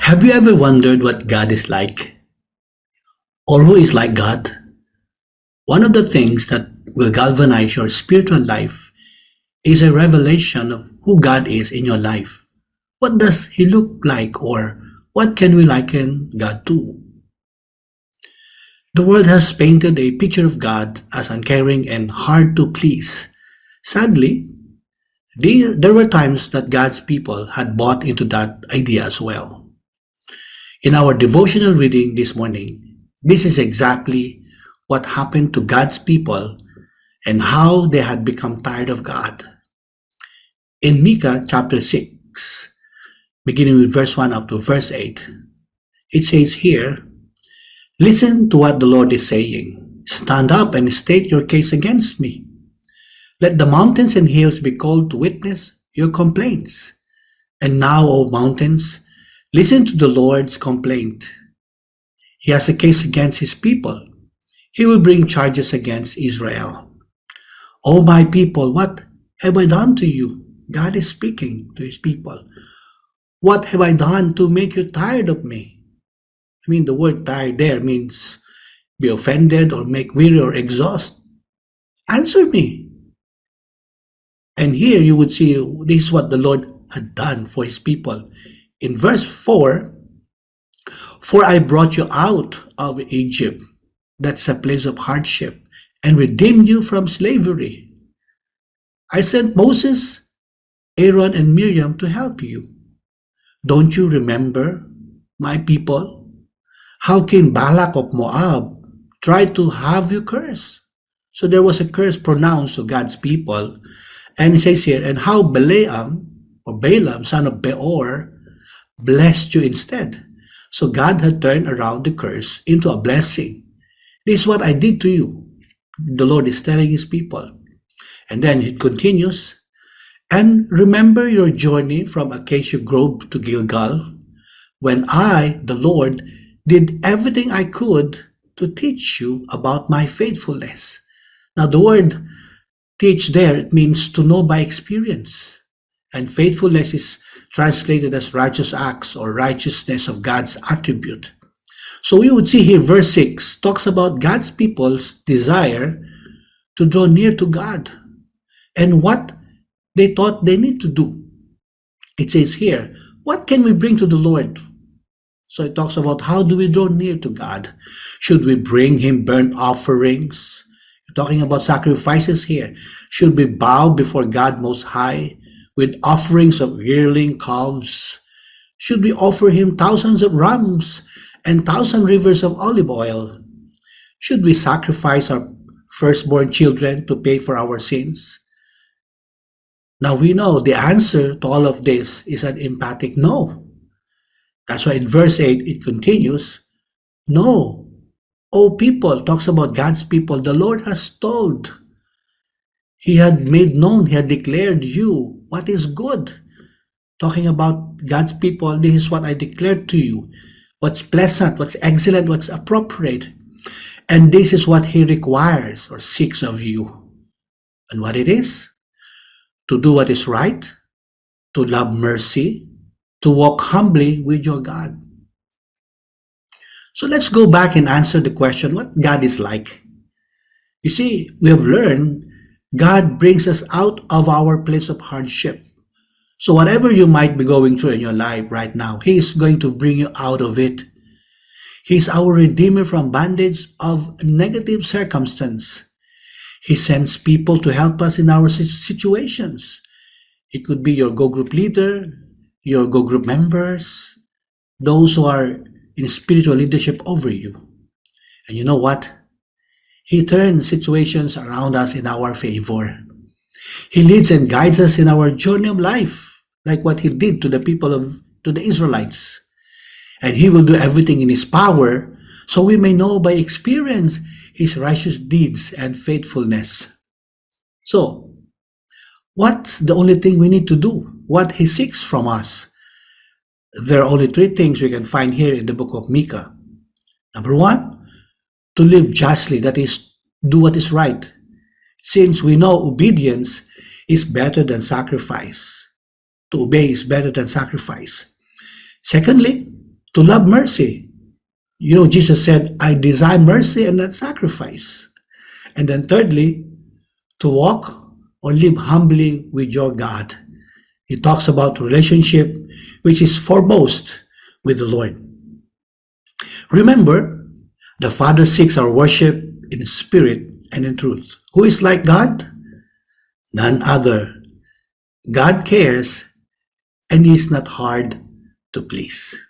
Have you ever wondered what God is like or who is like God? One of the things that will galvanize your spiritual life is a revelation of who God is in your life. What does He look like, or what can we liken God to? The world has painted a picture of God as uncaring and hard to please. Sadly, there were times that God's people had bought into that idea as well. In our devotional reading this morning, this is exactly what happened to God's people and how they had become tired of God. In Micah chapter 6, beginning with verse 1 up to verse 8, it says here, "Listen to what the Lord is saying. Stand up and state your case against me. Let the mountains and hills be called to witness your complaints. And now, O mountains, listen to the Lord's complaint. He has a case against his people. He will bring charges against Israel. O my people, what have I done to you?" God is speaking to his people. "What have I done to make you tired of me?" I mean, the word tired there means be offended or make weary or exhaust. Answer me. And here you would see this is what the Lord had done for his people. In verse 4, "For I brought you out of Egypt," that's a place of hardship, "and redeemed you from slavery. I sent Moses, Aaron, and Miriam to help you. Don't you remember, my people, how King Balak of Moab tried to have you cursed?" So there was a curse pronounced to God's people. And it says here, "And how Balaam, son of Beor, blessed you instead." So God had turned around the curse into a blessing. "This is what I did to you," the Lord is telling his people. And then it continues, "And remember your journey from Acacia Grove to Gilgal, when I, the Lord, did everything I could to teach you about my faithfulness." Now the word teach there, it means to know by experience. And faithfulness is translated as righteous acts or righteousness of God's attribute. So we would see here verse 6 talks about God's people's desire to draw near to God and what they thought they need to do. It says here, what can we bring to the Lord? So it talks about how do we draw near to God? Should we bring him burnt offerings? You're talking about sacrifices here. Should we bow before God Most High with offerings of yearling calves? Should we offer him thousands of rams and 1,000 rivers of olive oil? Should we sacrifice our firstborn children to pay for our sins? Now we know the answer to all of this is an emphatic no. That's why in verse 8 it continues, "No, O people," talks about God's people, "the Lord has told. He had made known, he had declared you what is good." Talking about God's people, this is what I declared to you. What's pleasant, what's excellent, what's appropriate. And this is what he requires or seeks of you. And what it is? To do what is right, to love mercy, to walk humbly with your God. So let's go back and answer the question, what God is like. You see, we have learned God brings us out of our place of hardship. So whatever you might be going through in your life right now, he is going to bring you out of it. He's our Redeemer from bondage of negative circumstance. He sends people to help us in our situations. It could be your Go Group leader, your Go Group members, those who are in spiritual leadership over you. And you know what? He turns situations around us in our favor. He leads and guides us in our journey of life, like what he did to the Israelites. And he will do everything in his power so we may know by experience his righteous deeds and faithfulness. So, what's the only thing we need to do? What he seeks from us? There are only three things we can find here in the book of Micah. Number one, to live justly, that is, do what is right. Since we know obedience is better than sacrifice. To obey is better than sacrifice. Secondly, to love mercy. Jesus said, I desire mercy and not sacrifice. And then thirdly, to walk or live humbly with your God. He talks about relationship, which is foremost with the Lord. Remember, the Father seeks our worship in spirit and in truth. Who is like God? None other. God cares, and He is not hard to please.